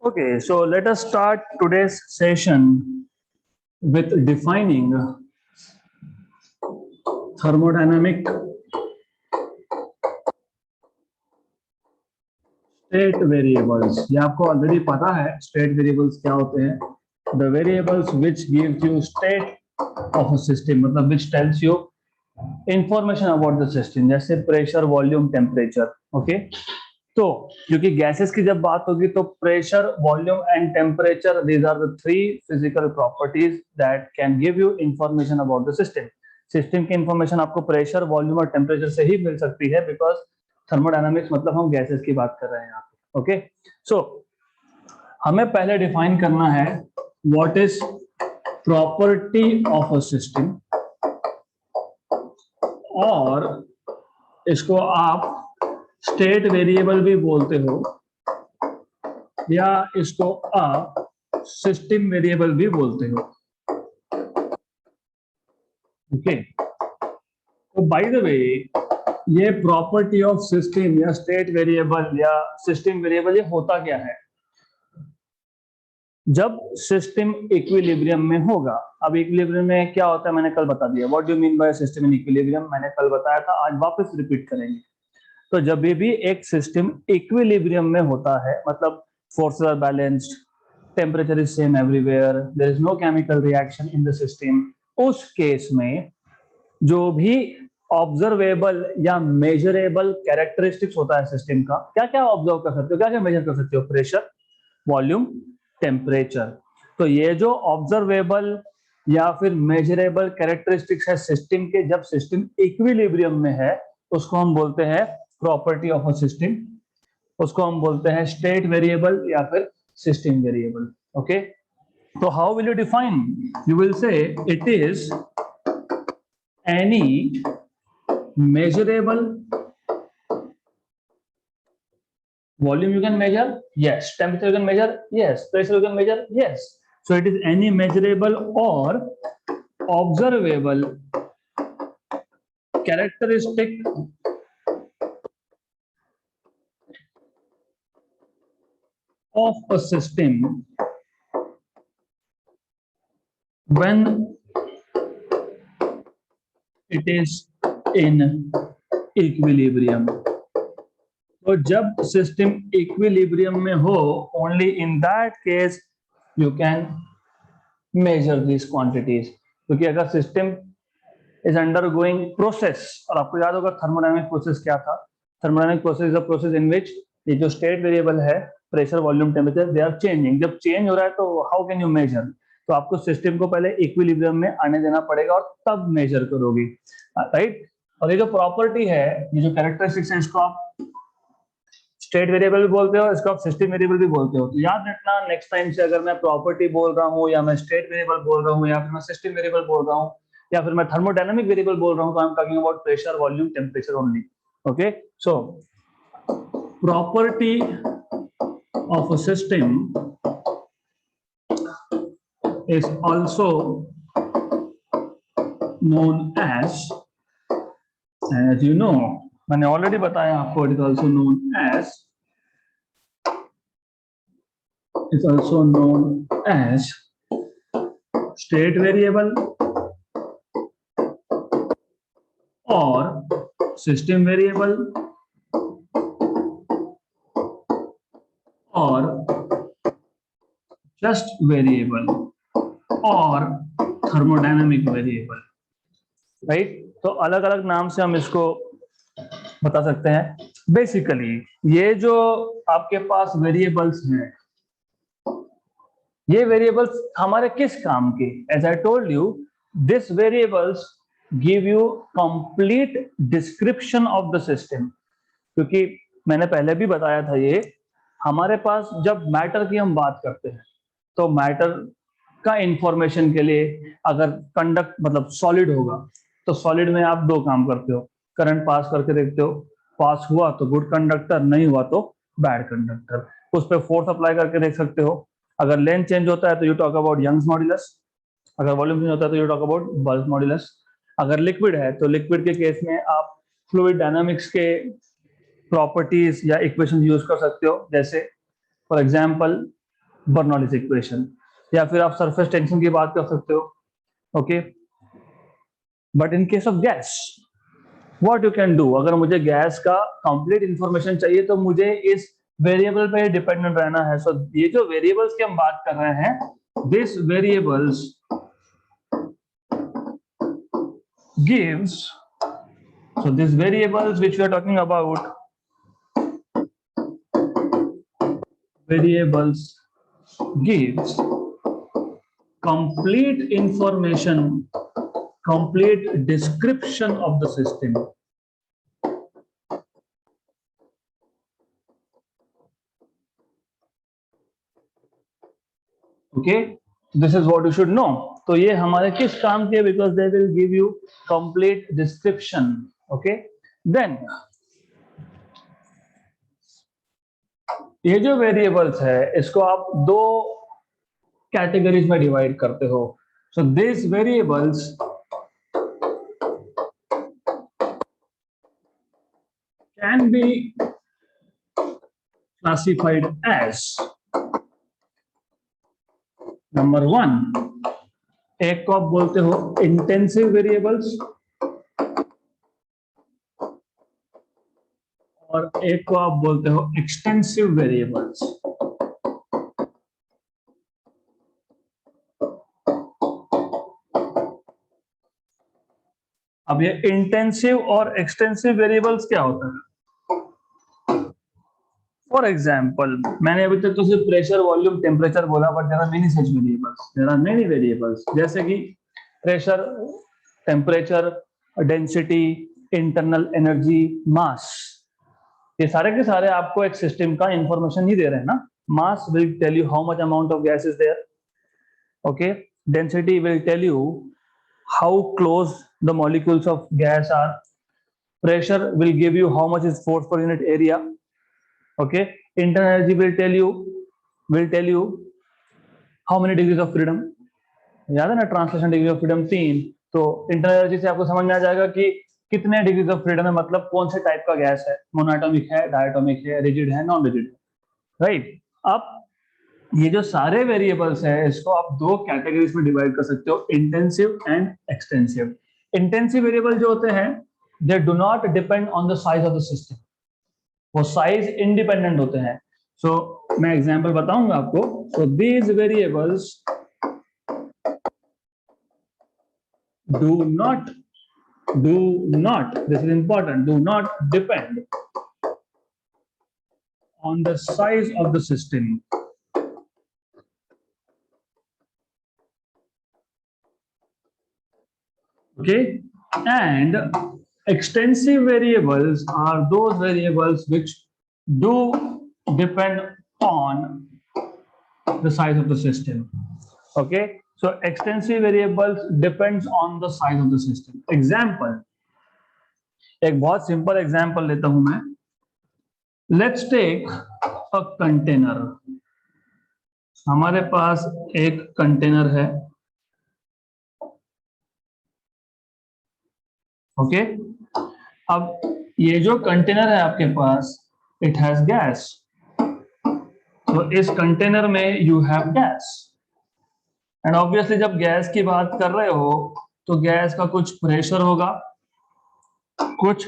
Okay, so let us start today's session with defining thermodynamic state variables. ये आपको already पता है state variables क्या होते हैं. The variables which gives you state of a system, मतलब which tells you information about the system, जैसे pressure, volume, temperature. Okay. तो क्योंकि गैसेस की जब बात होगी तो pressure, volume and temperature, these are the three physical properties that can give you information about the system. System की information आपको प्रेशर, वॉल्यूम और टेम्परेचर से ही मिल सकती है, बिकॉज थर्मोडायनामिक्स मतलब हम गैसेस की बात कर रहे हैं यहाँ पे. ओके, सो हमें पहले डिफाइन करना है what is property of a system, और इसको आप स्टेट वेरिएबल भी बोलते हो या इसको आप सिस्टम वेरिएबल भी बोलते हो. ओके, तो बाय द वे ये प्रॉपर्टी ऑफ सिस्टम या स्टेट वेरिएबल या सिस्टम वेरिएबल ये होता क्या है? जब सिस्टम इक्विलिब्रियम में होगा. अब इक्विलिब्रियम में क्या होता है मैंने कल बता दिया. What do mean by system in equilibrium मैंने कल बताया था, आज वापस रिपीट करेंगे. तो जब भी एक सिस्टम इक्विलिब्रियम में होता है, मतलब forces are balanced, temperature is same everywhere, there is no chemical reaction in the system, उस केस में जो भी ऑब्जर्वेबल या मेजरेबल कैरेक्टरिस्टिक्स होता है सिस्टम का, क्या क्या ऑब्जर्व कर सकते हो, क्या क्या मेजर कर सकते हो? Pressure, volume, temperature. तो ये जो ऑब्जर्वेबल या फिर मेजरेबल कैरेक्टरिस्टिक्स है सिस्टम के, जब सिस्टम इक्विलिब्रियम में है, उसको हम बोलते हैं प्रॉपर्टी ऑफ अ सिस्टम. उसको हम बोलते हैं स्टेट वेरिएबल या फिर सिस्टम वेरिएबल. ओके, तो how will you define? You will say it is any measurable volume you can measure, yes. Temperature you can measure, yes. Pressure you can measure, yes. So it is any measurable or observable characteristic of a system when it is in equilibrium. तो जब system equilibrium में हो, only in that case you can measure this quantities. क्योंकि अगर system is undergoing process, और आपको याद होगा थर्मोडायनामिक प्रोसेस क्या था. Thermodynamic process is a process in which ये जो स्टेट वेरिएबल है, pressure, volume, temperature, they are changing. जब चेंज हो रहा है तो हाउ कैन यू मेजर? तो आपको सिस्टम को पहले इक्विलिब्रियम में आने देना पड़ेगा और तब मेजर करोगे, राइट. और ये जो प्रॉपर्टी है, ये जो कैरेक्टरिस्टिक्स है, इसको आप स्टेट वेरिएबल भी बोलते हो, इसको आप सिस्टम वेरिएबल भी बोलते हो. तो याद रखना नेक्स्ट टाइम से, अगर मैं प्रॉपर्टी बोल रहा हूँ या मैं स्टेट वेरिएबल बोल रहा हूँ या फिर मैं सिस्टम वेरिएबल बोल रहा हूँ या फिर मैं थर्मोडायनामिक वेरिएबल बोल रहा हूँ, तो I am talking about pressure, volume, temperature only. Okay, so property of a system is also known as you know, मैंने ऑलरेडी बताया आपको, it is also known as state variable or system variable or just variable और thermodynamic variable, right. तो अलग अलग नाम से हम इसको बता सकते हैं. बेसिकली ये जो आपके पास वेरिएबल्स हैं, ये वेरिएबल्स हमारे किस काम के? As I told you, this variables give you complete description of the system. क्योंकि मैंने पहले भी बताया था, ये हमारे पास जब मैटर की हम बात करते हैं तो मैटर का इंफॉर्मेशन के लिए, अगर कंडक्ट मतलब सॉलिड होगा तो सॉलिड में आप दो काम करते हो. करंट पास करके देखते हो, पास हुआ तो गुड कंडक्टर, नहीं हुआ तो बैड कंडक्टर. उस पर फोर्स अप्लाई करके देख सकते हो. अगर लेंथ चेंज होता है तो you talk about Young's modulus. अगर वॉल्यूम चेंज होता है तो you talk about bulk modulus. अगर लिक्विड है तो लिक्विड के केस में आप फ्लूइड डायनामिक्स के प्रॉपर्टीज या इक्वेशन यूज कर सकते हो. जैसे फॉर एग्जाम्पल बर्नौलीज इक्वेशन, या फिर आप सरफेस टेंशन की बात कर सकते हो. Okay, but in case of gas what you can do, अगर मुझे गैस का कंप्लीट इंफॉर्मेशन चाहिए तो मुझे इस वेरिएबल पे डिपेंडेंट रहना है. सो ये जो वेरिएबल्स की हम बात कर रहे हैं, this variables gives, so these variables which we are talking about, variables gives complete information, complete description of the system. Okay, this is what you should know. तो ये हमारे किस काम के, because they will give you complete description. Okay, then ये जो variables है इसको आप दो कैटेगरीज में डिवाइड करते हो. So this variables can be classified as, number 1, एक को आप बोलते हो इंटेंसिव वेरिएबल्स और एक को आप बोलते हो एक्सटेंसिव वेरिएबल्स. अब ये इंटेंसिव और एक्सटेंसिव वेरिएबल्स क्या होता है? फॉर एग्जाम्पल, मैंने अभी तक तो सिर्फ प्रेशर, वॉल्यूम, टेम्परेचर बोला, but there are many such variables, there are many variables, जैसे कि pressure, temperature, density, internal energy, mass. ये सारे के सारे आपको एक सिस्टम का इंफॉर्मेशन नहीं दे रहे हैं ना. Mass will tell you how much amount of gas is there. Okay, density will tell you how close the molecules of gas are. Pressure will give you how much is force per unit area. Okay, internal energy will tell you how many degrees of freedom. याद है ना, translation degree of freedom 3. तो internal energy से आपको समझ में आ जाएगा कि कितने डिग्रीज ऑफ फ्रीडम है, मतलब कौन से टाइप का गैस है, मोनोएटॉमिक है, डायटोमिक है, रिजिड है, नॉन रिजिड है. राइट. अब ये जो सारे वेरिएबल्स है इसको आप दो कैटेगरीज में डिवाइड कर सकते हो, intensive and extensive. Intensive variable जो होते हैं they do not depend on the size of the system, वो साइज इंडिपेंडेंट होते हैं. सो मैं एग्जांपल बताऊंगा आपको. So these variables do not, this is important, do not depend on the size of the system. Okay, and extensive variables are those variables which do depend on the size of the system. Okay, so extensive variables depends on the size of the system. Example, एक बहुत simple example लेता हूं मैं. Let's take a container. हमारे पास एक container है. Okay, अब ये जो कंटेनर है आपके पास, इट हैज गैस. तो इस कंटेनर में you have gas, and obviously जब गैस की बात कर रहे हो तो गैस का कुछ प्रेशर होगा, कुछ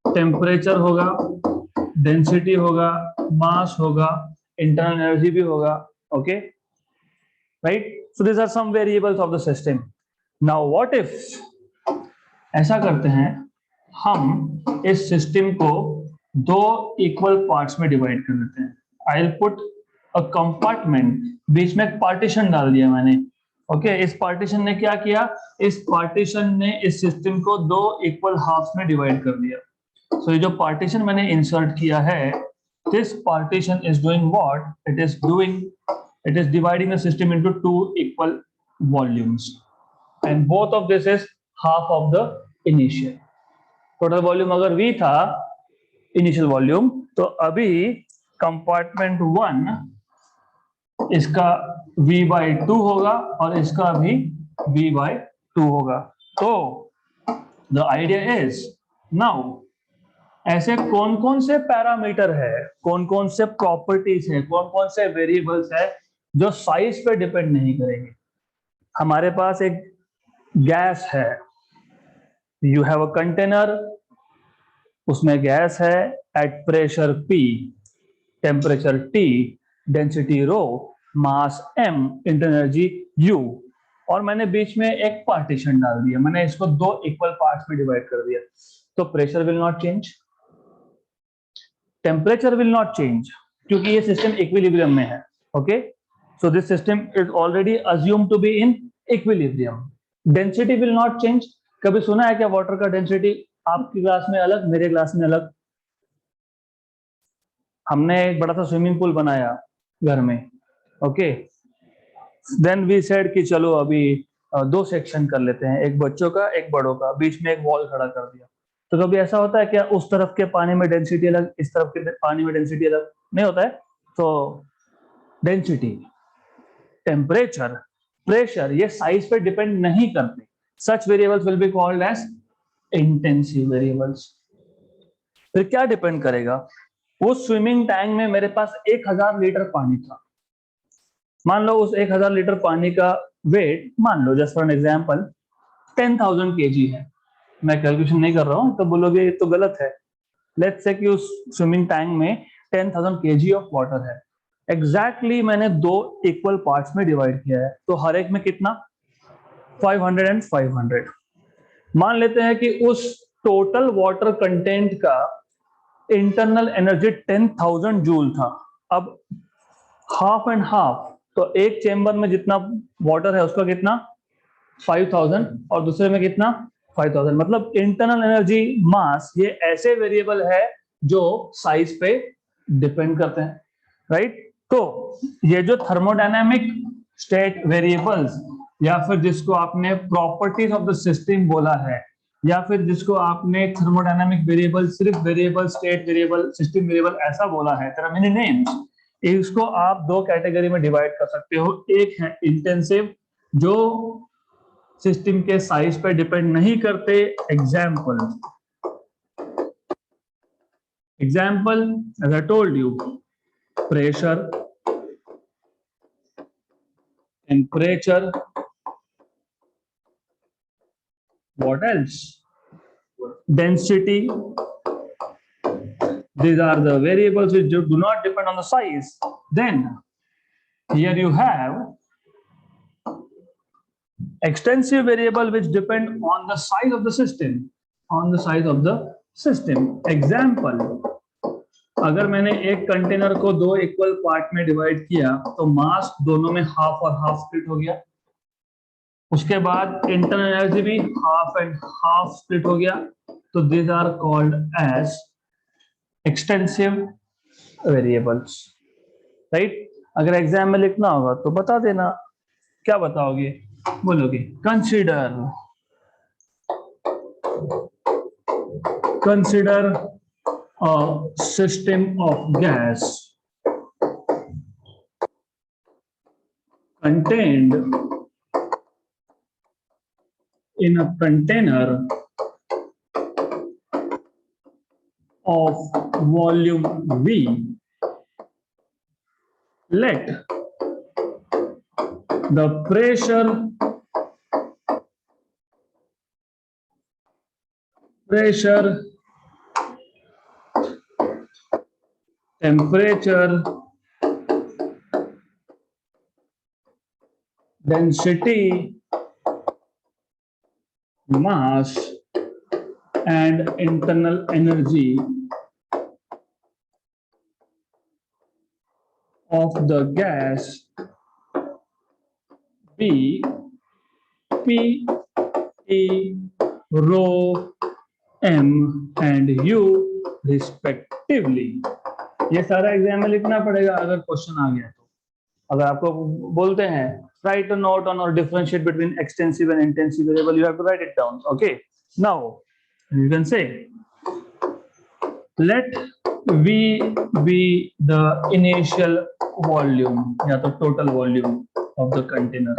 टेम्परेचर होगा, डेंसिटी होगा, मास होगा, इंटरनल एनर्जी भी होगा. Okay, right. So these are some variables of the system. Now what if, ऐसा करते हैं हम इस सिस्टम को दो इक्वल पार्ट्स में डिवाइड कर देते हैं. I will put a compartment, बीच में एक पार्टीशन डाल दिया मैंने. ओके, इस पार्टीशन ने क्या किया, इस पार्टीशन ने इस सिस्टम को दो इक्वल हाफ्स में डिवाइड कर दिया. सो ये जो पार्टीशन मैंने इंसर्ट किया है, this partition is doing what it is doing, it is dividing the system into two equal volumes, and both of this is half of the initial. Total volume अगर V था, initial volume, तो अभी compartment 1 इसका V/2 होगा और इसका भी V/2 होगा. तो the idea is now ऐसे कौन कौन से पैरामीटर है, कौन कौन से प्रॉपर्टीज है, कौन कौन से वेरिएबल्स है जो साइज पे डिपेंड नहीं करेंगे। हमारे पास एक गैस है, यू हैव अ कंटेनर, उसमें गैस है at pressure P, temperature T, density rho, mass M, internal energy U, और मैंने बीच में एक पार्टीशन डाल दिया, मैंने इसको दो इक्वल पार्ट्स में डिवाइड कर दिया। तो pressure will not change, temperature will not change, क्योंकि ये सिस्टम इक्विलिब्रियम में है। Okay, so this system is already assumed to be in equilibrium. Density will not change. कभी सुना है क्या वाटर का डेंसिटी आपकी क्लास में अलग, मेरे क्लास में अलग? हमने एक बड़ा सा स्विमिंग पूल बनाया घर में, ओके, देन वी सेड कि चलो अभी दो सेक्शन कर लेते हैं, एक बच्चों का एक बड़ों का, बीच में एक वॉल खड़ा कर दिया। तो कभी ऐसा होता है क्या उस तरफ के पानी में डेंसिटी अलग, इस तरफ के पानी में डेंसिटी अलग? नहीं होता है। तो डेंसिटी, टेम्परेचर, प्रेशर, ये साइज पे डिपेंड नहीं करते। Such variables will be called as intensive variables. फिर क्या डिपेंड करेगा? उस स्विमिंग टैंक में मेरे पास 1000 लीटर पानी था। मान लो उस 1000 लीटर पानी का वेट, मान लो just for an example 10,000 KG है। मैं कैलकुलेशन नहीं कर रहा हूं तो बोलोगे ये तो गलत है। लेट्स से कि उस स्विमिंग टैंक में 10,000 केजी ऑफ वाटर है। एग्जैक्टली मैंने दो इक्वल पार्ट्स में डिवाइड किया है, तो हर एक में कितना? 500 एंड 500। मान लेते हैं कि उस टोटल वाटर कंटेंट का इंटरनल एनर्जी 10,000 जूल था। अब हाफ एंड हाफ, तो एक चेंबर में जितना वाटर है उसका कितना? 5000, और दूसरे में कितना? 5000। मतलब इंटरनल एनर्जी, मास, ये ऐसे वेरिएबल है जो साइज पे डिपेंड करते हैं, राइट? तो ये जो थर्मोडायनामिक स्टेट वेरिएबल्स, या फिर जिसको आपने प्रॉपर्टीज ऑफ द सिस्टम बोला है, या फिर जिसको आपने थर्मोडायनामिक वेरिएबल, सिर्फ variable, state variable, system variable ऐसा बोला है, देयर आर मेनी नेम्स। इसको आप दो कैटेगरी में डिवाइड कर सकते हो। एक है इंटेंसिव, जो सिस्टम के साइज पे डिपेंड नहीं करते। Example, as I told you, pressure, temperature, what else? Density. These are the variables which do not depend on the size. Then here you have extensive variable which depend on the size of the system, on the size of the system. Example, अगर मैंने एक container को दो equal part में divide किया तो मास दोनों में हाफ और हाफ स्प्लिट हो गया। उसके बाद इंटरनल एनर्जी भी हाफ एंड हाफ स्प्लिट हो गया। तो these are called as extensive variables, right? अगर एग्जाम में लिखना होगा तो बता देना, क्या बताओगे? बोलोगे consider a system of gas contained in a container of volume V. Let the pressure, temperature, density, mass and internal energy of the gas be P, T, rho, M and U respectively. ये सारा exam में लिखना पड़ेगा अगर question आ गया तो। अगर आपको बोलते हैं write a note on or differentiate between extensive and intensive variable, you have to write it down. Okay, now you can say let V be the initial volume या तो total volume of the container.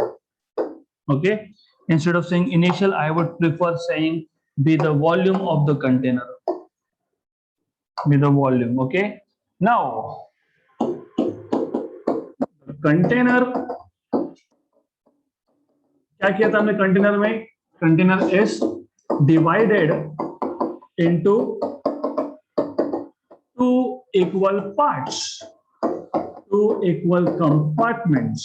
Okay, instead of saying initial I would prefer saying be the volume of the container. with the volume. Okay, now container, क्या किया था हमने container में? Container is divided into two equal parts, two equal compartments.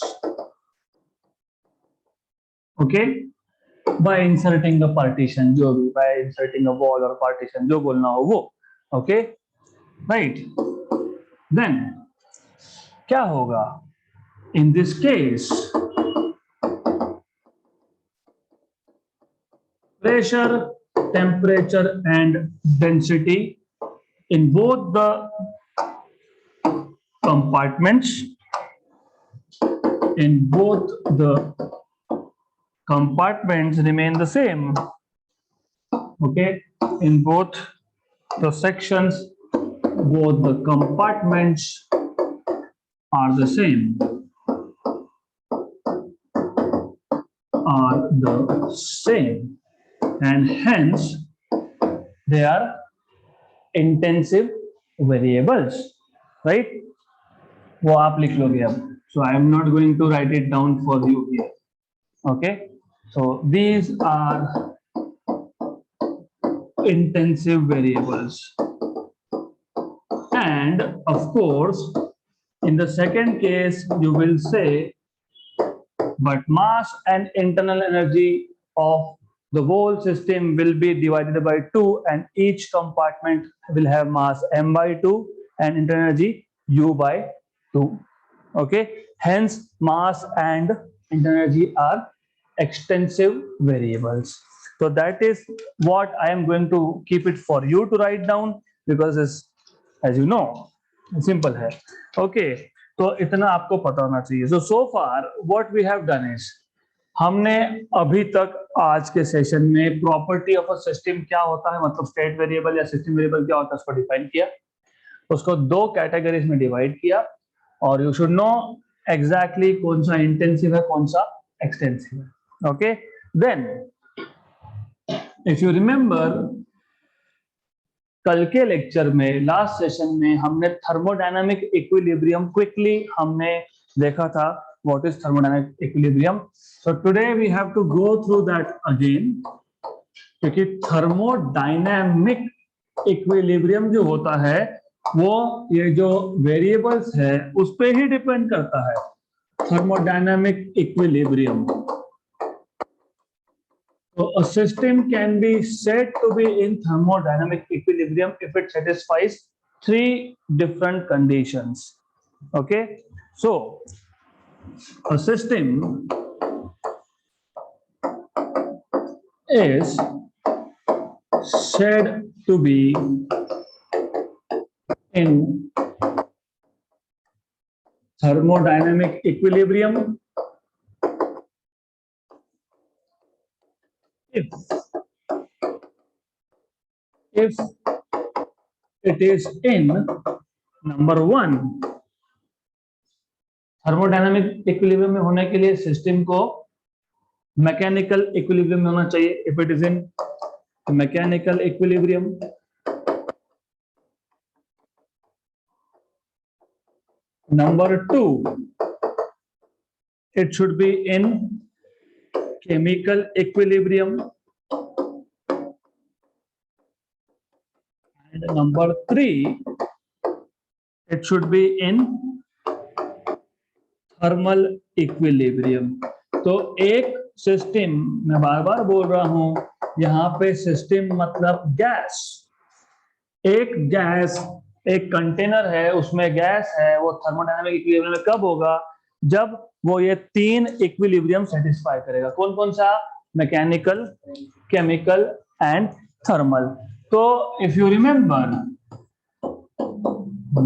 Okay, by inserting a partition, जो भी by inserting a wall or partition, जो बोलना हो वो. Okay, right. Then क्या होगा? In this case, pressure, temperature, and density in both the compartments, remain the same. Okay, in both the sections, both the compartments are the same. And hence they are intensive variables, right? वो आप लिख लोगे अब. So I am not going to write it down for you here. Okay, so these are intensive variables. And of course, in the second case, you will say, but mass and internal energy of the whole system will be divided by 2, and each compartment will have mass m by 2 and internal energy u by 2. Okay, hence mass and internal energy are extensive variables. So that is what I am going to keep it for you to write down, because it's, as you know, simple है. Okay, तो इतना आपको पता होना चाहिए. So far what we have done is, हमने अभी तक आज के सेशन में प्रॉपर्टी ऑफ अ सिस्टम क्या होता है, मतलब स्टेट वेरिएबल या सिस्टम वेरिएबल क्या होता है, उसको डिफाइन किया, उसको दो कैटेगरीज में डिवाइड किया, और यू शुड नो एग्जैक्टली कौन सा इंटेंसिव है, कौन सा एक्सटेंसिव है. Okay, then if you remember, कल के लेक्चर में, लास्ट सेशन में हमने थर्मोडायनामिक इक्विलिब्रियम क्विकली हमने देखा था. What is thermodynamic equilibrium? So today we have to go through that again, क्योंकि थर्मोडायनामिक इक्विलिब्रियम जो होता है वो ये जो वेरिएबल्स है उस पे ही डिपेंड करता है. Thermodynamic equilibrium, so a system can be said to be in thermodynamic equilibrium if it satisfies three different conditions. Okay, so a system is said to be in thermodynamic equilibrium if it is in, number one, thermodynamic equilibrium में होने के लिए system को mechanical equilibrium में होना चाहिए. If it is in mechanical equilibrium, number two, it should be in chemical equilibrium, and number three, it should be in thermal equilibrium. तो एक सिस्टम, मैं बार बार बोल रहा हूं, यहां पे सिस्टम मतलब गैस. एक गैस, एक कंटेनर है, उसमें गैस है, वो थर्मोडायनामिक इक्विलिब्रियम में कब होगा? जब वो ये तीन इक्विलिब्रियम सेटिस्फाई करेगा. कौन कौन सा? Mechanical, chemical and thermal. तो if you remember,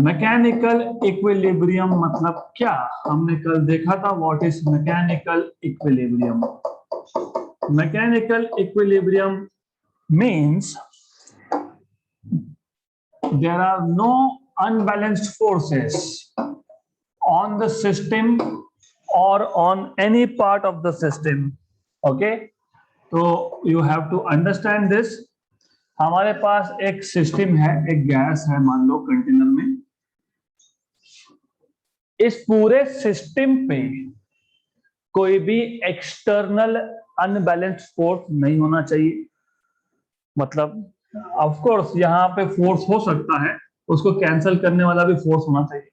mechanical equilibrium मतलब क्या, हमने कल देखा था. What is mechanical equilibrium? Mechanical equilibrium means there are no unbalanced forces on the system or on any part of the system. Okay, so you have to understand this. हमारे पास एक system है, एक गैस है मान लो container में। इस पूरे system पे कोई भी एक्सटर्नल अनबैलेंस्ड फोर्स नहीं होना चाहिए। मतलब ऑफ कोर्स यहाँ पे फोर्स हो सकता है, उसको कैंसिल करने वाला भी फोर्स होना चाहिए।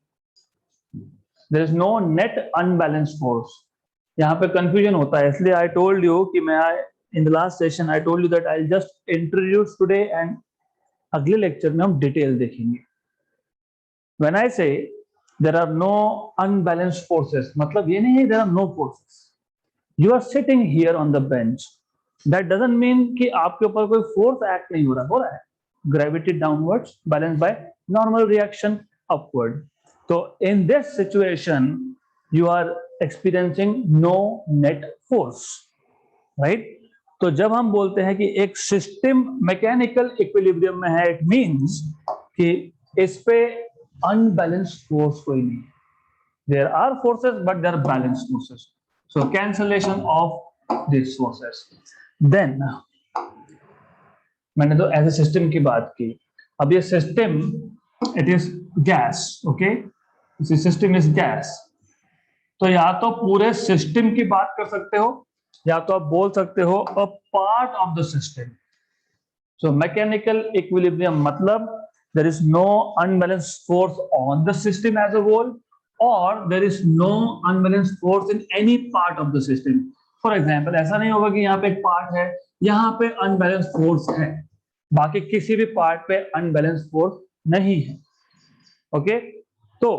There is no net unbalanced force. यहाँ पे कंफ्यूजन होता है, इसलिए आई टोल्ड यू कि मैं in the last session I told you that I just introduce today and अगले लेक्चर में हम डिटेल देखेंगे। When I say there are no unbalanced forces, मतलब ये नहीं है there are no forces. You are sitting here on the bench, that doesn't mean कि आपके ऊपर कोई फोर्स एक्ट नहीं हो रहा है। Gravity downwards balance by normal reaction upward. तो in this situation you are experiencing no net force, right. तो जब हम बोलते हैं कि एक सिस्टम मैकेनिकल इक्विलिब्रियम में है, इट मींस कि इस पे अनबैलेंस्ड फोर्स कोई नहीं है। There are forces but there are balanced forces, so cancellation of this forces. Then मैंने तो एज ए सिस्टम की बात की। अब ये system it is gas, okay, system is gas. तो या तो पूरे सिस्टम की बात कर सकते हो या तो आप बोल सकते हो a part of the system. So mechanical equilibrium मतलब there is no unbalanced force on the system as a whole, or there is no unbalanced force in any part of the system. For example, ऐसा नहीं होगा कि यहाँ पे एक part है, यहाँ पे unbalanced force है, बाकी किसी भी पार्ट पे unbalanced force नहीं है। ओके, तो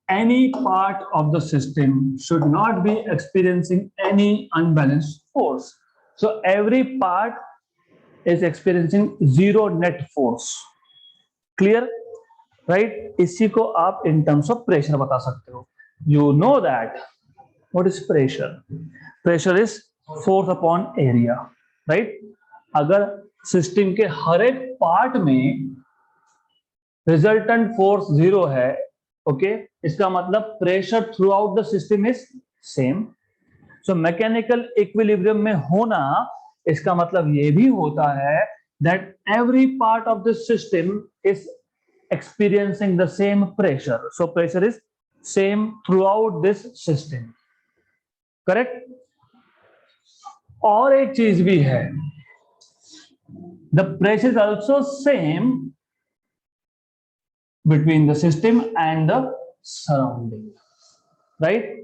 any part of the system should not be experiencing any unbalanced force. So every part is experiencing zero net force. Clear, right? इसी को आप in terms of pressure बता सकते हो। You know that what is pressure? Pressure is force upon area, right? अगर system के हर एक part में रिजल्टेंट फोर्स जीरो है, ओके, इसका मतलब pressure through out the system is same. So mechanical equilibrium में होना, इसका मतलब ये भी होता है that every part of the system is experiencing the same pressure. So pressure is same throughout this system. Correct? और एक चीज भी है, the pressure is also same between the system and the surrounding. Right?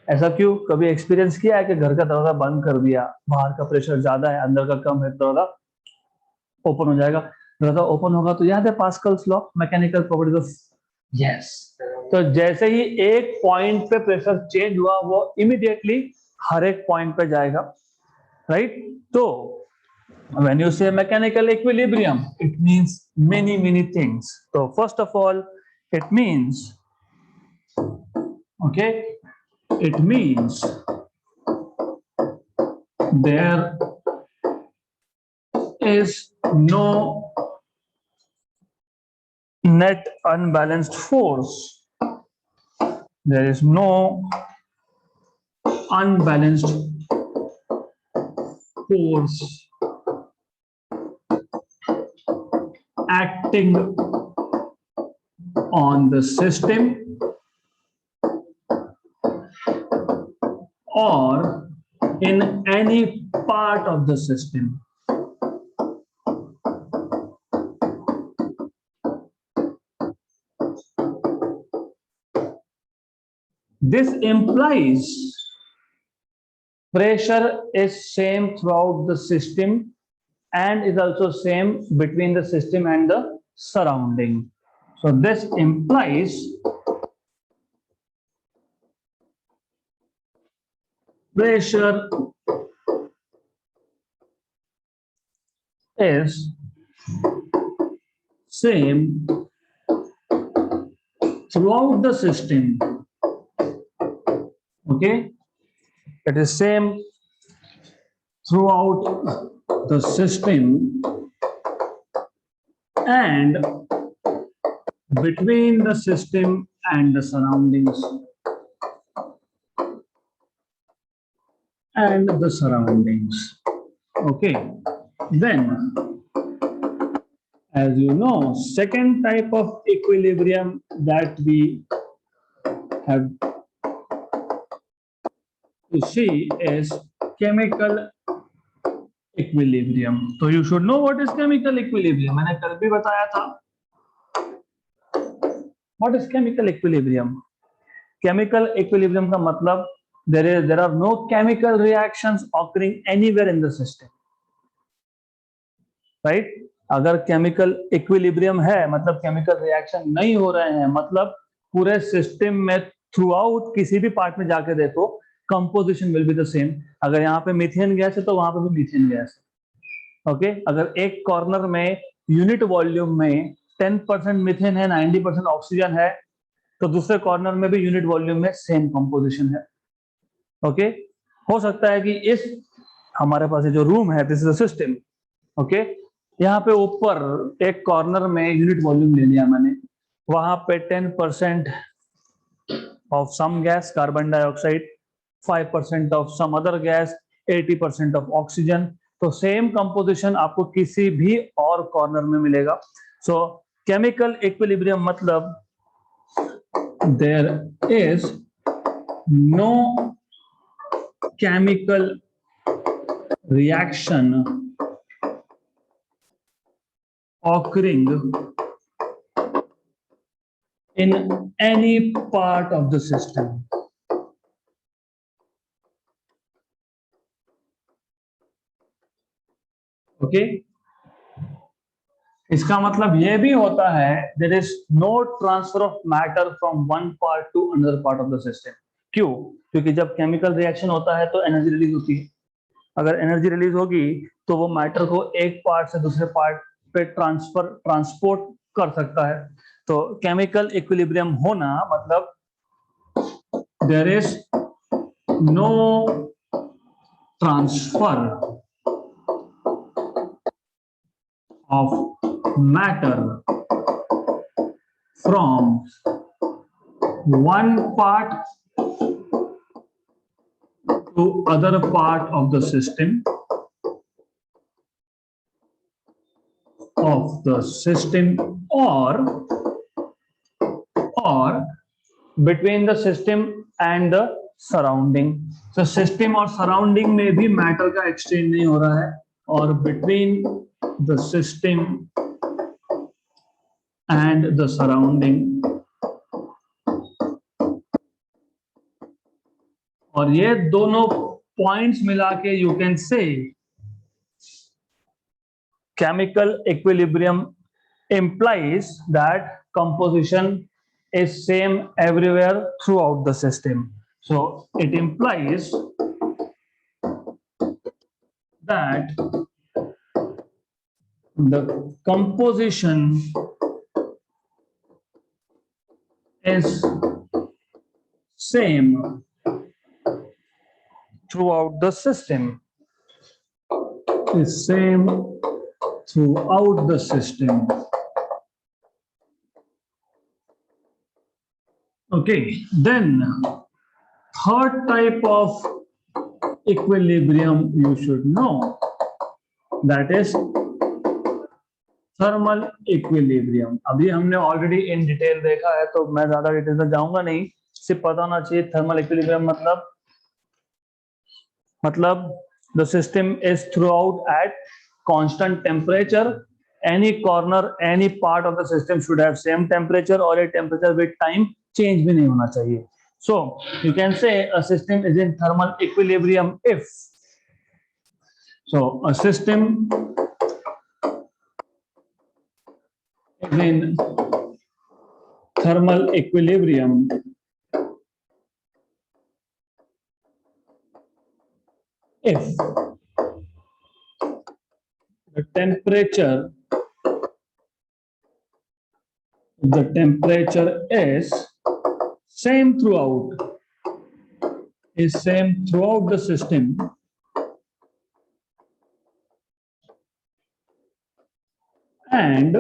ऐसा क्यों? कभी experience किया है कि घर का दरवाजा बंद कर दिया, बाहर का प्रेशर ज्यादा है, अंदर का कम है, दरवाजा ओपन हो जाएगा। दरवाजा ओपन होगा तो याद है Pascal's law, mechanical properties of, yes. तो जैसे ही एक पॉइंट पे प्रेशर चेंज हुआ, वो इमीडिएटली हर एक पॉइंट पे जाएगा, राइट। तो when you say mechanical equilibrium, it means many things. So first of all, it means, okay, it means there is no net unbalanced force. There is no unbalanced force acting on the system or in any part of the system. This implies pressure is same throughout the system and is also same between the system and the surrounding. So this implies pressure is same throughout the system. Okay, it is same throughout the system and between the system and the surroundings. And the surroundings. Okay, then as you know, second type of equilibrium that we have to see is chemical equilibrium. So you should know what is chemical equilibrium. मैंने कल भी बताया था. What is chemical equilibrium? Chemical equilibrium का मतलब there are no chemical reactions occurring anywhere in the system. Right? अगर chemical equilibrium है मतलब केमिकल रिएक्शन नहीं हो रहे हैं, मतलब पूरे सिस्टम में थ्रू आउट किसी भी पार्ट में जाके देखो composition will be the same. अगर यहाँ पे मीथेन गैस है तो वहां पे भी मीथेन गैस है. ओके, अगर एक कॉर्नर में यूनिट वॉल्यूम में 10% मीथेन है, 90% ऑक्सीजन है, तो दूसरे कॉर्नर में भी यूनिट वॉल्यूम में सेम कंपोजिशन है. ओके, हो सकता है कि इस हमारे पास जो रूम है, this is a system. Okay, यहाँ पे ऊपर एक कॉर्नर में यूनिट वॉल्यूम ले लिया मैंने, वहां पे 10% of some gas carbon dioxide, 5% of some other gas, 80% of oxygen. तो सेम कंपोजिशन आपको किसी भी और कॉर्नर में मिलेगा. सो केमिकल इक्विलिब्रियम मतलब there is no chemical reaction occurring in any part of the system. Okay, इसका मतलब यह भी होता है there is no transfer of matter from one part to another part of the system. क्यों? क्योंकि जब केमिकल रिएक्शन होता है तो एनर्जी रिलीज होती है. अगर एनर्जी रिलीज होगी तो वो मैटर को एक पार्ट से दूसरे पार्ट पे ट्रांसपोर्ट कर सकता है. तो केमिकल इक्विलिब्रियम होना मतलब there is no transfer of matter from one part to other part of the system or between the system and the surrounding. So system और surrounding में भी मैटर का एक्सचेंज नहीं हो रहा है, और between the system and the surrounding. और ये दोनों पॉइंट्स मिला के you can say chemical equilibrium implies that composition is same everywhere throughout the system. So it implies that the composition is same throughout the system. Is same throughout the system. Okay, then third type of equilibrium you should know, that is thermal equilibrium. अभी हमने already in detail देखा है तो मैं ज्यादा detail में जाऊंगा नहीं, सिर्फ पता होना चाहिए थर्मल इक्विलिब्रियम मतलब the system is throughout at constant temperature. Any corner, any part of the system should have same temperature, or a temperature with time change भी नहीं होना चाहिए. So you can say a system is in thermal equilibrium if, so a system is in thermal equilibrium if the temperature is same throughout the system and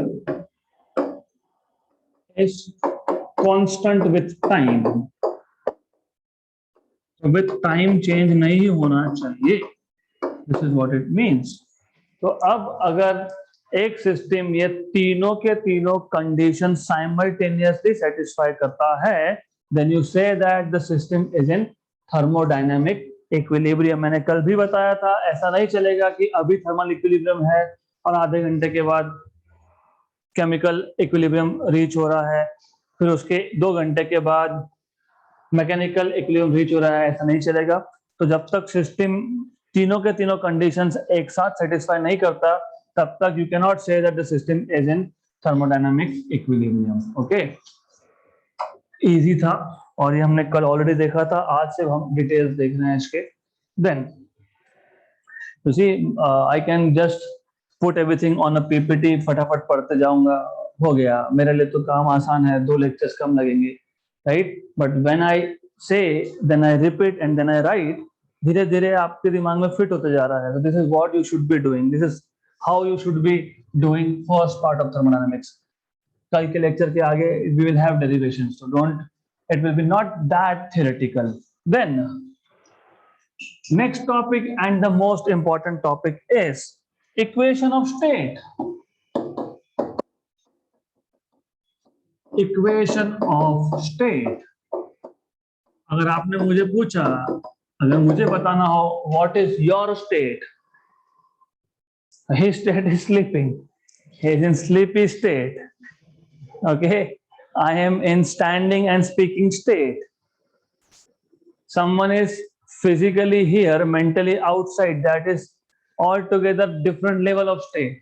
is constant with time. So with time change नहीं होना चाहिए. This is what it means. तो अब अगर एक system ये तीनों के तीनों कंडीशन साइमल्टेनियसली सेटिस्फाई करता है, then you say that the system is in thermodynamic equilibrium. मैंने कल भी बताया था, ऐसा नहीं चलेगा कि अभी थर्मल इक्विलिब्रियम है और आधे घंटे के बाद केमिकल इक्विलिब्रियम रीच हो रहा है, फिर उसके 2 घंटे के बाद मैकेनिकल इक्विलिब्रियम रीच हो रहा है, ऐसा नहीं चलेगा। तो जब तक सिस्टम तीनों के तीनों कंडीशंस एक साथ सेटिस्फाई नहीं करता, तब तक यू कैन नॉट से that the system is in thermodynamic equilibrium. Okay, easy था और ये हमने कल ऑलरेडी देखा था, आज से हम डिटेल्स देख रहे हैं इसके। Then you see I can just put everything on a PPT, फटाफट पढ़ते जाऊंगा, हो गया, मेरे लिए तो काम आसान है, 2 लेक्चर्स कम लगेंगे, right? But when I say, then I repeat and then I write, धीरे धीरे आपके दिमाग में फिट होते जा रहा है। So this is what you should be doing. This is how you should be doing first part of thermodynamics. कल के लेक्चर के आगे we will have derivations, so don't, it will be not that theoretical. Then next topic and the most important topic is equation of state. Equation of state. अगर आपने मुझे पूछा, अगर मुझे बताना हो what is your state, his state is sleeping, he is in sleepy state. Okay, I am in standing and speaking state. Someone is physically here, mentally outside, that is altogether different level of state.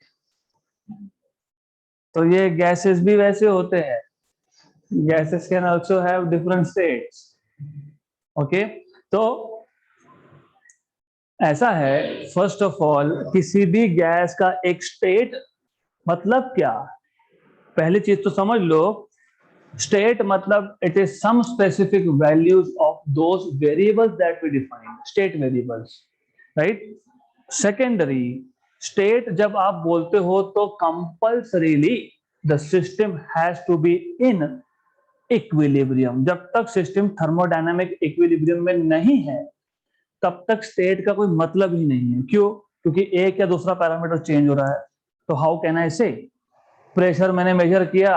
तो ये gases भी वैसे होते हैं, gases can also have different states. Okay, तो ऐसा है, first of all किसी भी गैस का एक स्टेट मतलब क्या, पहली चीज तो समझ लो। स्टेट मतलब it is some specific values of those variables that we define, state variables, right? Secondary, state जब आप बोलते हो तो compulsorily the system has to be in equilibrium. जब तक सिस्टम थर्मोडायनामिक इक्विलिब्रियम में नहीं है, तब तक स्टेट का कोई मतलब ही नहीं है। क्यों? क्योंकि एक या दूसरा पैरामीटर चेंज हो रहा है। तो हाउ कैन आई से, प्रेशर मैंने मेजर किया,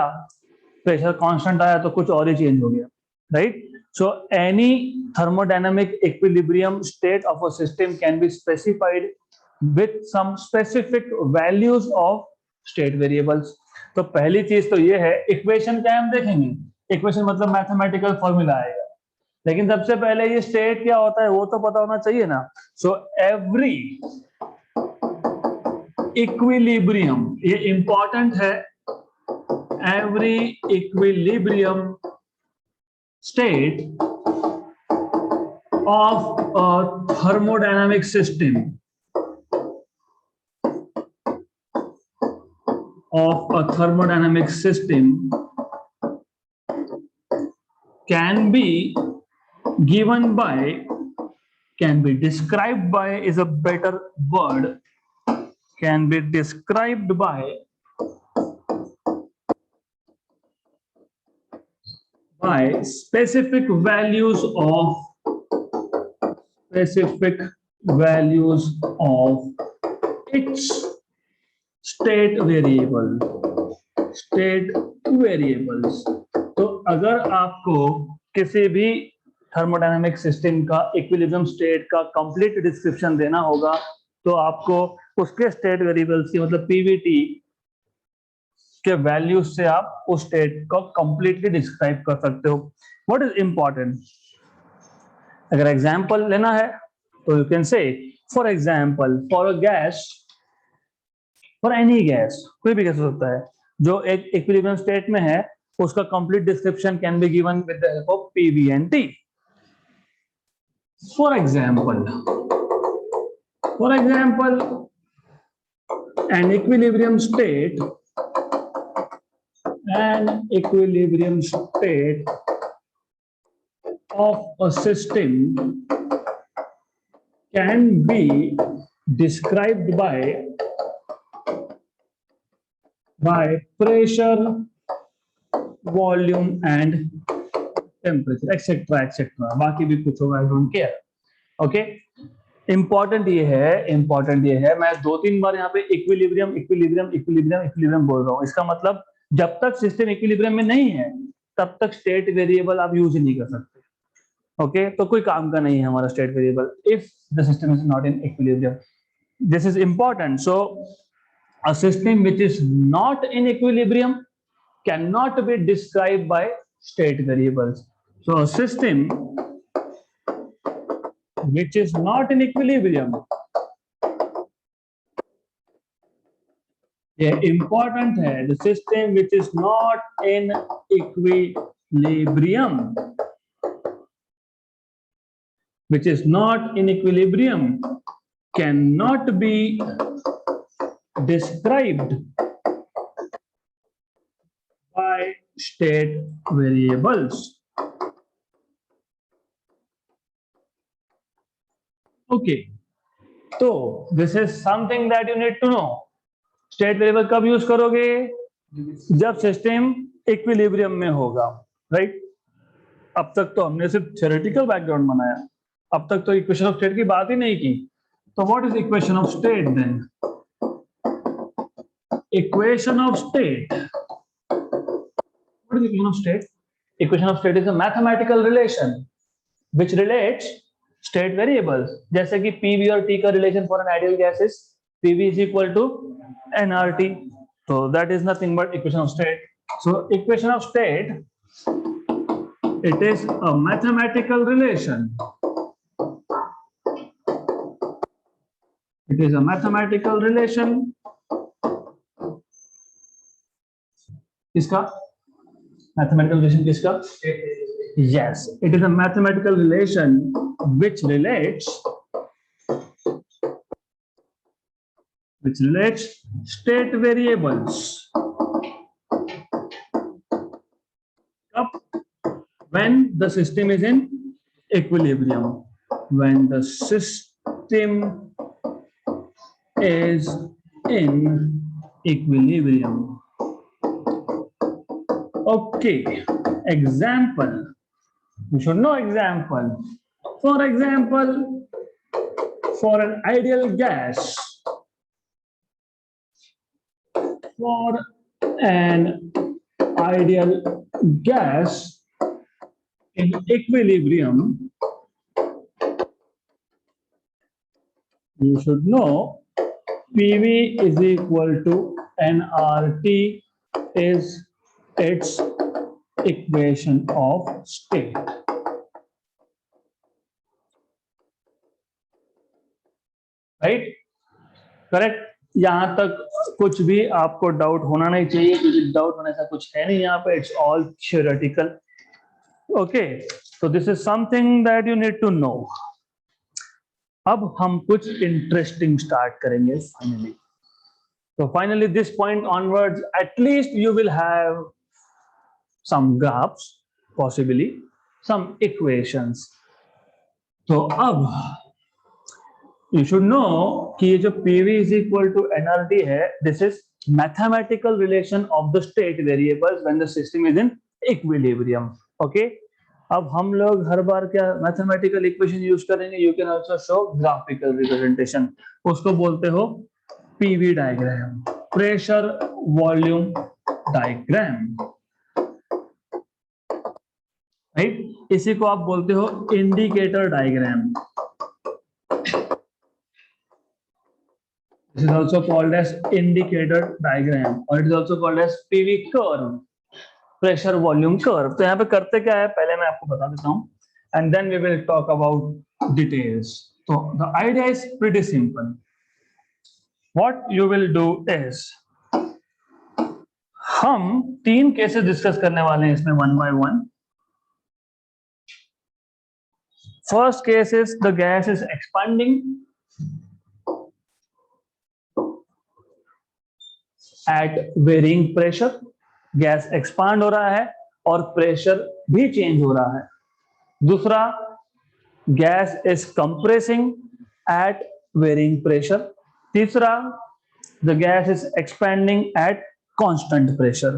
प्रेशर कांस्टेंट आया तो कुछ और ही चेंज हो गया, right? So any thermodynamic equilibrium state of a system can be specified with some specific values of state variables. तो पहली चीज तो ये है, इक्वेशन क्या हम देखेंगे, इक्वेशन मतलब मैथमेटिकल फॉर्मूला आएगा, लेकिन सबसे पहले ये स्टेट क्या होता है वो तो पता होना चाहिए ना। सो एवरी इक्विलिब्रियम, ये इंपॉर्टेंट है, every equilibrium state of a thermodynamic system, of a thermodynamic system can be given by, can be described by is a better word, can be described by specific values of its state variable, state variables। तो अगर आपको किसी भी thermodynamic system का equilibrium state का complete description देना होगा, तो आपको उसके स्टेट वेरिएबल्स की मतलब पीवीटी के वैल्यूज से आप उस स्टेट को कंप्लीटली डिस्क्राइब कर सकते हो। व्हाट इज इंपॉर्टेंट, अगर एग्जांपल लेना है तो you can say, for example, for a gas, for any gas, कोई भी गैस हो सकता है जो एक इक्विलिब्रियम स्टेट में है, उसका complete description can be given with the help of PV and T. For example, an equilibrium state of a system can be described by pressure, volume and temperature, etc. etc. बाकी भी कुछ होगा, I don't care. Okay, important ये है, मैं 2-3 बार यहाँ पे equilibrium equilibrium equilibrium equilibrium बोल रहा हूँ। इसका मतलब जब तक सिस्टम इक्विलिब्रियम में नहीं है तब तक स्टेट वेरिएबल आप यूज ही नहीं कर सकते। ओके, तो कोई काम का नहीं है हमारा state variable if the system is not in equilibrium. This is important. So a system which is not in equilibrium cannot be described by state variables. So a system which is not in equilibrium, ये important है, the system which is not in equilibrium, which is not in equilibrium cannot be described by state variables. Okay, so this is something that you need to know. State variable कब use करोगे? जब system equilibrium में होगा, right? अब तक तो हमने सिर्फ थ्योरेटिकल बैकग्राउंड बनाया, अब तक तो इक्वेशन ऑफ स्टेट की बात ही नहीं की। तो what is equation of state then? Equation of state, what is equation of state? Equation of state is a mathematical relation which relates state variables. जैसे कि PV और T का relation for an ideal gas is PV is equal to nRT. So that is nothing but equation of state. So equation of state, it is a mathematical relation. It is a mathematical relation. किसका? Mathematical relation किसका? Yes, it is a mathematical relation which relates state variables. When the system is in equilibrium. When the system is in equilibrium. Okay, example. You should know example. For example, for an ideal gas, in equilibrium, you should know PV is equal to nRT is its equation of state. Right? Correct? यहां तक कुछ भी आपको doubt होना नहीं चाहिए, क्योंकि doubt होने से कुछ है नहीं यहाँ पे, it's all theoretical. Okay, so this is something that you need to know. अब हम कुछ इंटरेस्टिंग स्टार्ट करेंगे finally. So finally, this point onwards, at least you will have some graphs, possibly some equations. So अब you should know कि ये जो PV is equal to nRT है, this is mathematical relation of the state variables when the system is in equilibrium. Okay? अब हम लोग हर बार क्या mathematical equation use करेंगे? You can also show graphical representation, उसको बोलते हो PV diagram, pressure volume diagram, right? इसी को आप बोलते हो indicator diagram. This is also called as indicator diagram or it is also called as PV curve, pressure volume curve. तो यहाँ पे करते क्या है पहले मैं आपको बता देता हूँ and then we will talk about details. So the idea is pretty simple. What you will do is हम 3 केसेस डिस्कस करने वाले हैं इसमें one by one. First case is the gas is expanding at varying pressure. Gas expand हो रहा है और pressure भी चेंज हो रहा है। दूसरा, gas is compressing at varying pressure. तीसरा, the gas is expanding at constant pressure.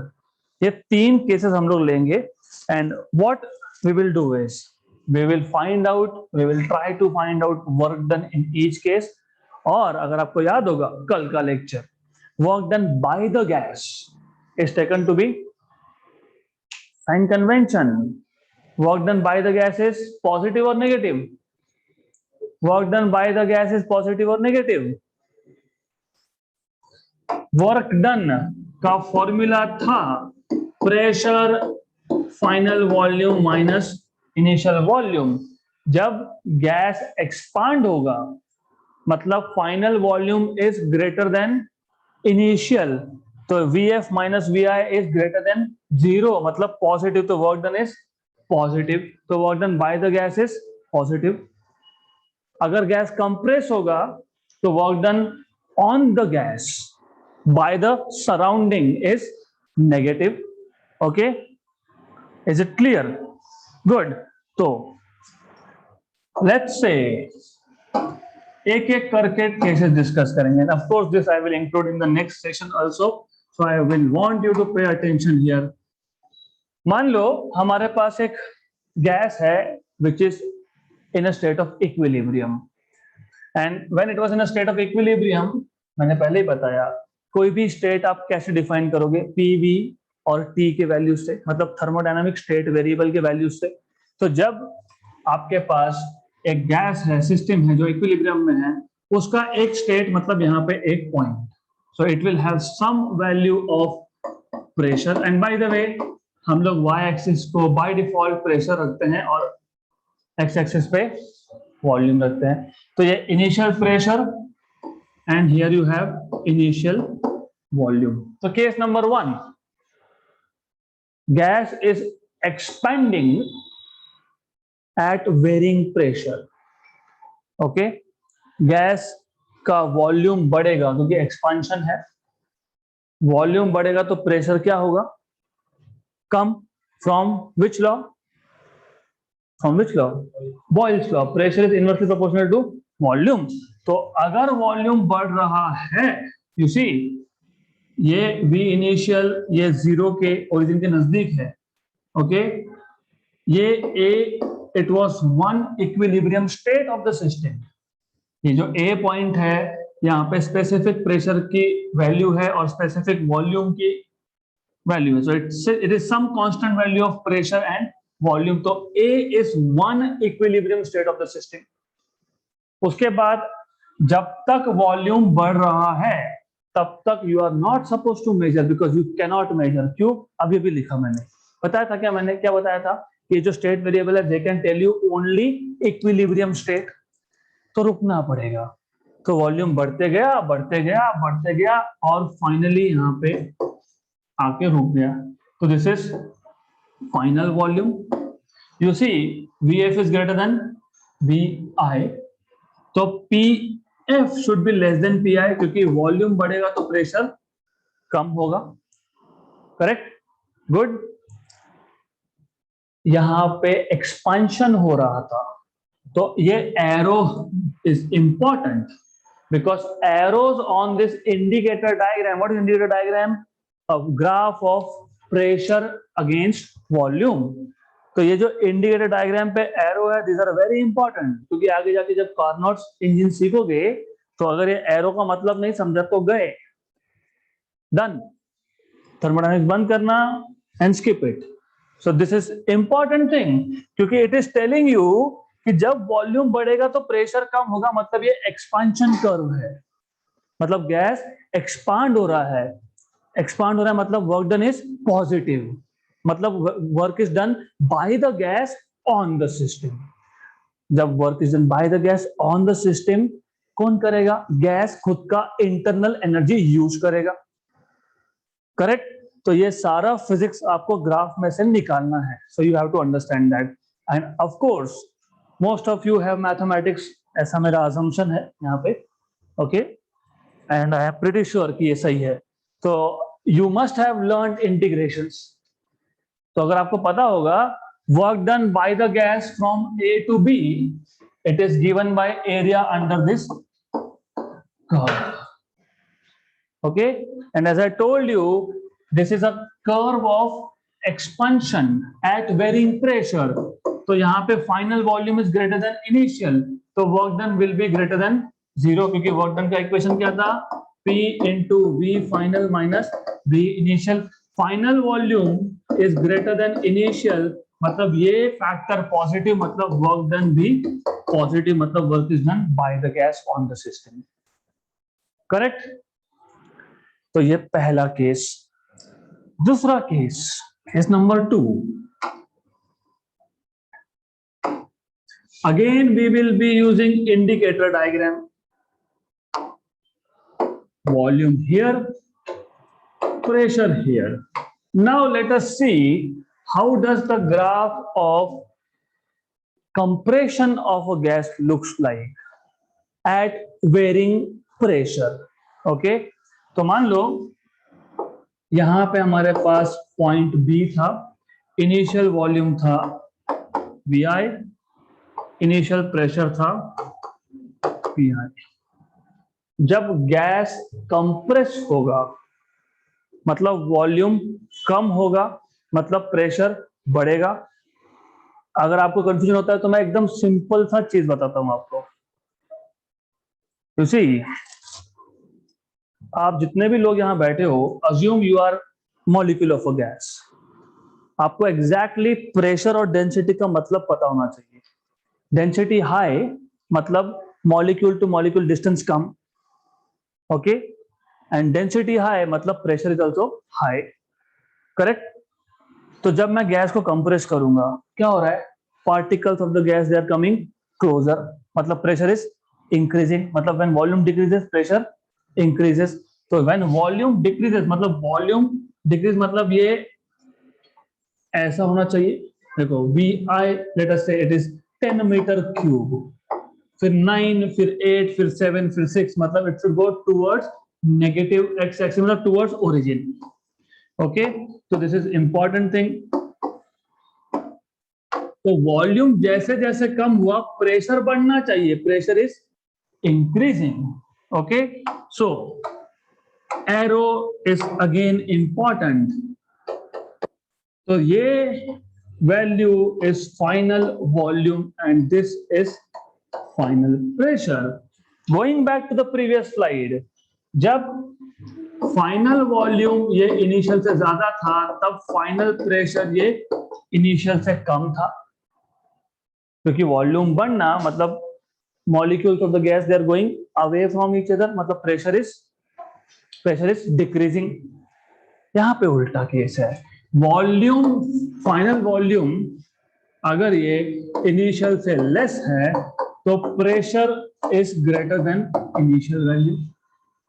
ये 3 केसेस हम लोग लेंगे and what we will do is we will try to find out work done in each case. और अगर आपको याद होगा कल का lecture, work done by the gas is taken to be sign convention. Work done by the gas is positive or negative? Work done by the gas is positive or negative? Work done का formula था pressure final volume minus initial volume. जब gas expand होगा मतलब final volume is greater than initial, तो VF minus VI is greater than 0, मतलब positive, तो work done is positive, तो work done by the gas is positive. अगर gas compress होगा तो work done on the gas by the surrounding is negative. Okay, is it clear? Good. So let's say एक एक करके cases discuss करेंगे. Of course this I will include in the next session also, so I will want you to pay attention here. मान लो हमारे पास एक gas है which is in a state of equilibrium, and when it was in a state of equilibrium, मैंने पहले ही बताया कोई भी state आप कैसे डिफाइन करोगे, PV और T के वैल्यू से, मतलब थर्मोडायनामिक स्टेट वेरिएबल के वैल्यू से. तो जब आपके पास एक गैस है, सिस्टम है जो इक्विलिब्रियम में है, उसका एक स्टेट मतलब यहाँ पे एक point, so it will have some value of pressure. And by the way हम लोग y एक्सिस को बाय डिफॉल्ट प्रेशर रखते हैं और x एक्सिस पे वॉल्यूम रखते हैं. तो ये initial pressure and here you have initial volume. So case number 1, gas is expanding at varying pressure. Okay, gas का वॉल्यूम बढ़ेगा क्योंकि एक्सपांशन है, वॉल्यूम बढ़ेगा तो प्रेशर क्या होगा, कम. From which law? From which law? Boyle's law. Pressure is inversely proportional to volume. तो अगर वॉल्यूम बढ़ रहा है, यू सी ये V इनिशियल ये 0 के ओरिजिन के नजदीक है. ओके, ये A it was one equilibrium state of the system. ये जो A पॉइंट है यहाँ पे स्पेसिफिक प्रेशर की वैल्यू है और स्पेसिफिक वॉल्यूम की वैल्यू है. So it is some constant value of pressure and volume. तो A is one equilibrium state of the system. उसके बाद जब तक वॉल्यूम बढ़ रहा है तब तक you are not suppose to measure, because you can not measure. क्यों? अभी भी लिखा मैंने, बताया था क्या, मैंने क्या बताया था कि जो स्टेट वेरिएबल है they can tell you only equilibrium state. तो रुकना पड़ेगा. तो वॉल्यूम बढ़ते गया बढ़ते गया बढ़ते गया और फाइनली यहाँ पे आके रुक गया. तो this is final volume. You see VF is greater than VI, तो PF should be less than PI, क्योंकि वॉल्यूम बढ़ेगा तो प्रेशर कम होगा. करेक्ट? गुड. यहां पे एक्सपेंशन हो रहा था, तो ये arrow is important because arrows on this indicator diagram. What is indicator diagram? A graph of pressure against volume. तो ये जो इंडिकेटर डायग्राम पे एरो है, दिस आर वेरी इंपॉर्टेंट, क्योंकि आगे जाके जब कार्नोट्स इंजन सीखोगे तो अगर ये एरो का मतलब नहीं समझा तो गए, डन. थर्मोडायनामिक्स बंद करना and skip it. So this is important thing, क्योंकि इट इज टेलिंग यू कि जब वॉल्यूम बढ़ेगा तो प्रेशर कम होगा, मतलब ये एक्सपांशन कर्व है, मतलब गैस एक्सपांड हो रहा है. एक्सपांड हो रहा है मतलब वर्क डन इज पॉजिटिव, मतलब work is done by the gas on the system. जब work is done by the gas on the system, कौन करेगा? गैस खुद का इंटरनल एनर्जी यूज करेगा. करेक्ट? तो ये सारा फिजिक्स आपको ग्राफ में से निकालना है. So you have to understand that. And of course most of you have mathematics, ऐसा मेरा असम्पशन है यहाँ पे. Okay, and I am pretty sure कि ये सही है. तो you must have learned integrations. तो अगर आपको पता होगा work done by the gas from A to B, it is given by area under this curve. Okay, and as I told you, this is a curve of expansion at varying pressure. तो यहाँ पे final volume is greater than initial, तो work done will be greater than 0, क्योंकि work done का equation क्या था, P into V final minus V initial. Final volume is greater than initial, मतलब ये फैक्टर पॉजिटिव, मतलब वर्क डन भी positive, मतलब work is done by the gas on the system. Correct? तो ये पहला केस। दूसरा case, case number 2, again we will be using indicator diagram. Volume here, pressure here. Now let us see how does the graph of compression of a gas looks like at varying pressure. Okay, तो मान लो यहां पे हमारे पास point B था, initial volume था VI, initial pressure था PI। जब gas compress होगा मतलब वॉल्यूम कम होगा, मतलब प्रेशर बढ़ेगा। अगर आपको कंफ्यूजन होता है तो मैं एकदम सिंपल सा चीज बताता हूं आपको। You see, आप जितने भी लोग यहां बैठे हो, assume you are molecule of a gas. आपको एग्जैक्टली प्रेशर और डेंसिटी का मतलब पता होना चाहिए। डेंसिटी हाई मतलब मॉलिक्यूल टू मॉलिक्यूल डिस्टेंस कम, ओके, एंड डेंसिटी हाई मतलब pressure is also high. Correct? तो जब मैं गैस को कंप्रेस करूंगा, क्या हो रहा है, particles of the gas they are coming closer, मतलब प्रेशर इज इंक्रीजिंग, मतलब when volume decreases pressure increases. तो व्हेन वॉल्यूम डिक्रीजेस मतलब वॉल्यूम डिक्रीज, मतलब ये ऐसा होना चाहिए। देखो VI लेट अस से इट इज 10 मीटर क्यूब, फिर 9, फिर 8, फिर 7, फिर 6, मतलब it should go towards negative X axis, मतलब टुवर्ड्स ओरिजिन। ओके, तो दिस इज इंपॉर्टेंट थिंग। तो वॉल्यूम जैसे जैसे कम हुआ प्रेशर बढ़ना चाहिए, pressure is increasing. Okay, so arrow is again important. तो ये value is final volume and this is final pressure. Going back to the previous slide, जब फाइनल वॉल्यूम ये इनिशियल से ज्यादा था तब फाइनल प्रेशर ये इनिशियल से कम था, क्योंकि वॉल्यूम बढ़ना मतलब molecules of the gas they are going away from each other, मतलब प्रेशर इज डिक्रीजिंग। यहां पे उल्टा केस है, वॉल्यूम फाइनल वॉल्यूम अगर ये इनिशियल से लेस है तो pressure is greater than initial value.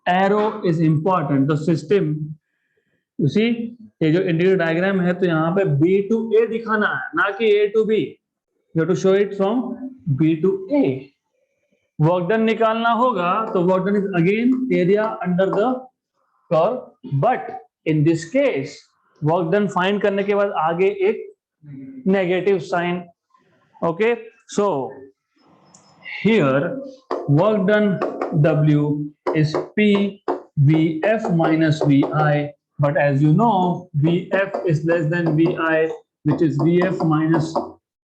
Arrow is important. The system, you see, ये जो इंडिकेटर डायग्राम है तो यहाँ पे B to A दिखाना है, ना कि A to B। You have to show it from B to A। Work done निकालना होगा तो work done is again area under the curve, but in this case work done find करने के बाद आगे एक negative sign. Okay, so here work done W is PVF minus VI, but as you know VF is less than VI, which is VF minus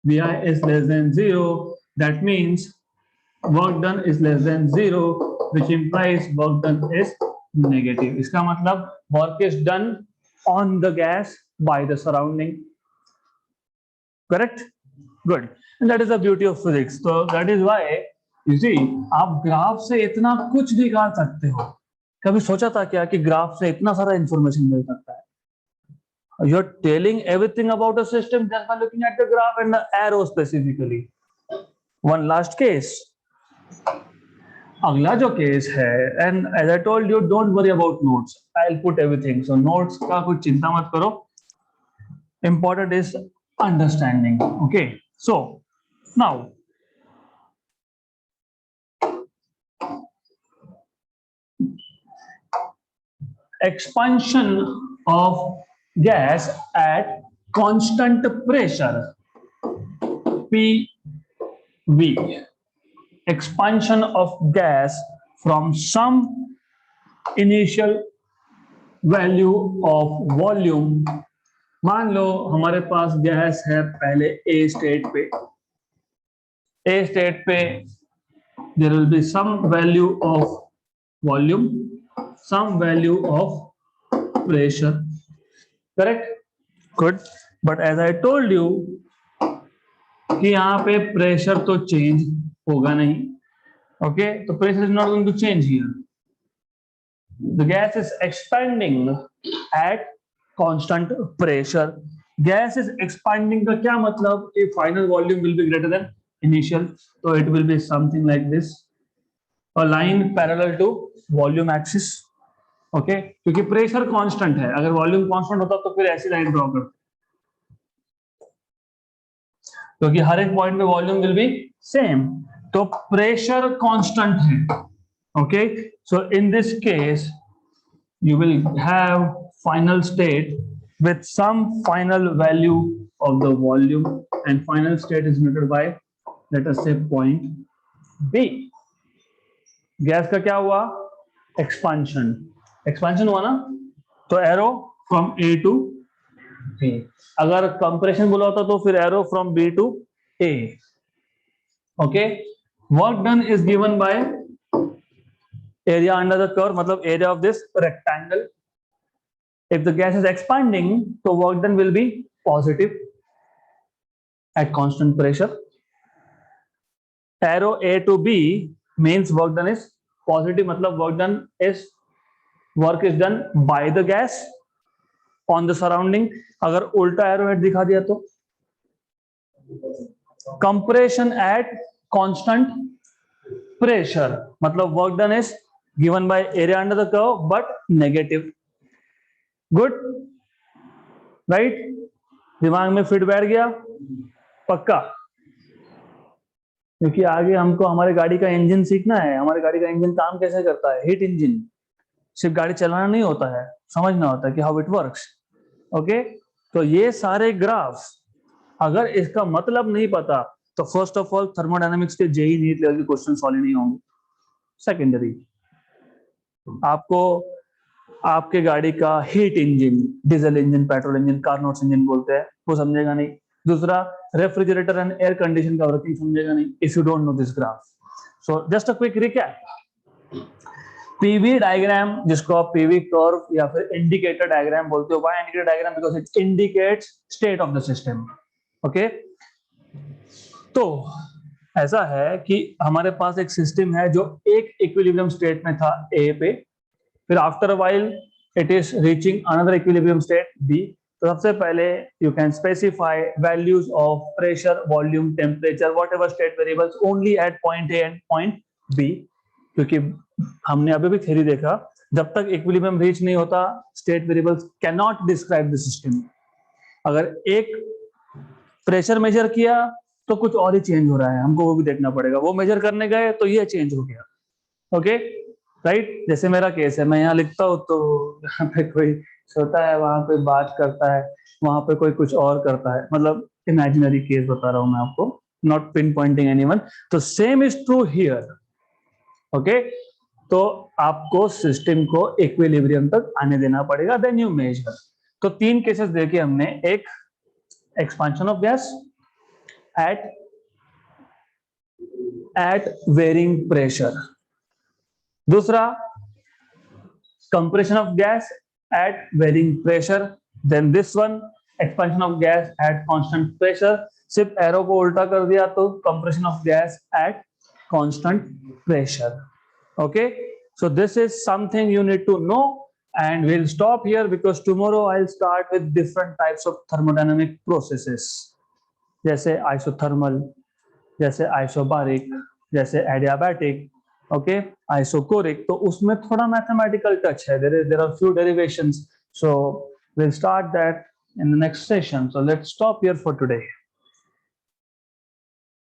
VI is less than 0. That means work done is less than 0, which implies work done is negative. इसका मतलब work is done on the gas by the surrounding. Correct? Good. And that is the beauty of physics. So that is why you see, आप graph से इतना कुछ निकाल सकते हो। कभी सोचा था क्या कि ग्राफ से इतना सारा इंफॉर्मेशन मिल सकता है? You're telling everything about a system just by looking at the graph and the arrow specifically. One last case. अगला जो केस है, and as I told you, don't worry about notes. I'll put everything. So notes का कुछ चिंता मत करो. Important is understanding. Okay. So now expansion of gas at constant pressure PV, expansion of gas from some initial value of volume मान लो हमारे पास gas है पहले ए state पे there will be some value of volume, some value of pressure, correct? Good. But as I told you कि यहाँ पे pressure तो change होगा नहीं, okay? तो pressure is not going to change here. The gas is expanding at constant pressure. Gas is expanding का क्या मतलब? If final volume will be greater than initial, so it will be something like this, a line parallel to volume axis, okay? क्योंकि pressure constant है, अगर volume constant होता तो फिर ऐसी लाइन ड्रॉ करते, क्योंकि हर एक पॉइंट पे वॉल्यूम विल बी सेम, तो प्रेशर कांस्टेंट है, okay? So in this case you will have final state with some final value of the volume, and final state is denoted by, let us say, point B. Gas का क्या हुआ? Expansion हुआ ना, तो arrow from A to B. अगर compression बोला होता तो फिर arrow from B to A, okay? Work done is given by area under the curve, मतलब area of this rectangle. If the gas is expanding, so work done will be positive at constant pressure. Arrow A to B means work done is positive, मतलब work is done by the gas on the surrounding. अगर उल्टा arrow head दिखा दिया तो compression at constant pressure, मतलब work done is given by area under the curve but negative. Good, right? दिमाग में fit बैठ गया पक्का? क्योंकि आगे हमको हमारे गाड़ी का इंजन सीखना है. हमारे गाड़ी का इंजन काम कैसे करता है, हीट इंजन. सिर्फ गाड़ी चलाना नहीं होता है, समझना होता है कि हाउ इट वर्क्स, ओके? तो ये सारे ग्राफ अगर इसका मतलब नहीं पता तो फर्स्ट ऑफ ऑल थर्मोडायनामिक्स के जेई नीट लेवल के क्वेश्चन सॉल्व नहीं होंगे. सेकेंडरी, आपको आपके गाड़ी का heat engine, diesel engine, petrol engine, Carnot's engine बोलते हैं, वो समझेगा नहीं. दूसरा, रेफ्रिजरेटर एंड एयर कंडीशन का वर्किंग समझेगा नहीं if you don't know this graph. So just a quick recap. PV diagram, जिसको आप पीवी कर्व या फिर इंडिकेटर डायग्राम बोलते हो. Why indicator diagram? Because it indicates state of the system, okay? तो ऐसा है कि हमारे पास एक सिस्टम है जो एक इक्विलिब्रियम स्टेट में था ए पे, फिर after a while it is reaching another equilibrium state B. तो सबसे पहले you can specify values of pressure, volume, temperature, whatever state variables only at point A and point B. क्योंकि हमने अभी भी थ्योरी देखा, जब तक इक्विलिब्रियम रीच नहीं होता state variables can not describe the system. अगर एक प्रेशर मेजर किया तो कुछ और ही चेंज हो रहा है, हमको वो भी देखना पड़ेगा. वो मेजर करने गए तो ये चेंज हो गया, ओके? राइट? जैसे मेरा केस है, मैं यहाँ लिखता हूँ तो यहाँ पे कोई सोता है, वहां कोई बात करता है, वहां पे कोई कुछ और करता है. मतलब इमेजिनरी केस बता रहा हूं मैं आपको, नॉट पिन पॉइंटिंग एनीवन. तो same is true here, okay? तो आपको सिस्टम को इक्विलिब्रियम तक आने देना पड़ेगा, देन यू मेजर. तो 3 केसेस देखे हमने. एक, expansion of gas at varying pressure. दूसरा, compression of gas at varying pressure. Then this one, expansion of gas at constant pressure. सिर्फ एरो को उल्टा कर दिया तो compression of gas at constant pressure. Okay, so this is something you need to know, and we'll stop here because tomorrow I'll start with different types of thermodynamic processes, जैसे isothermal, जैसे isobaric, जैसे adiabatic, okay, isochoric. तो उसमें थोड़ा mathematical touch है, there are few derivations. So we'll start that in the next session. So let's stop here for today.